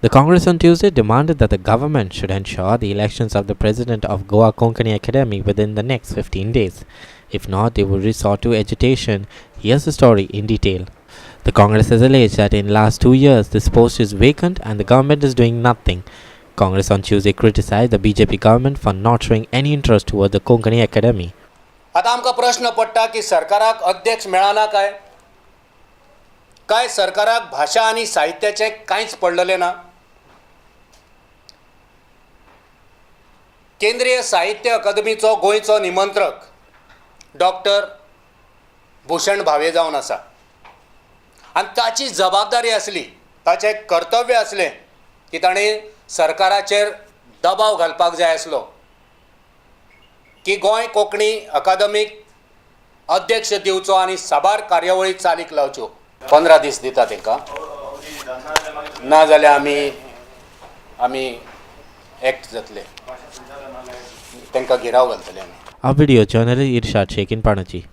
The Congress on Tuesday demanded that the government should ensure the elections of the president of Goa Konkani Academy within the next 15 days. If not, they would resort to agitation. Here's the story in detail. The Congress has alleged that in last 2 years this post is vacant and the government is doing nothing. Congress on Tuesday criticized the BJP government for not showing any interest toward the Konkani Academy. आता आमकां प्रश्न पडटा की सरकाराक अध्यक्ष मेळना काय सरकाराक भाषा आनी साहित्याचें कांयच पडलेलें ना. केंद्रीय साहित्य अकादमीचो गोंयचो निमंत्रक डॉक्टर भूषण भावे जावन आसा आनी ताची जबाबदारी आसली, ताचें कर्तव्य आसलें की ताणें सरकाराचेर दबाव घालपाक जाय आसलो की गोंय कोंकणी अकादमीक अध्यक्ष दिवचो आनी साबार कार्यावळी चालीक लावच्यो. 15 दीस दिता तांकां, ना जाल्यार आमी एक्ट जातले, तांकां गिराव घालतले आमी. Our video journalist Irshad Sheikh in Panaji.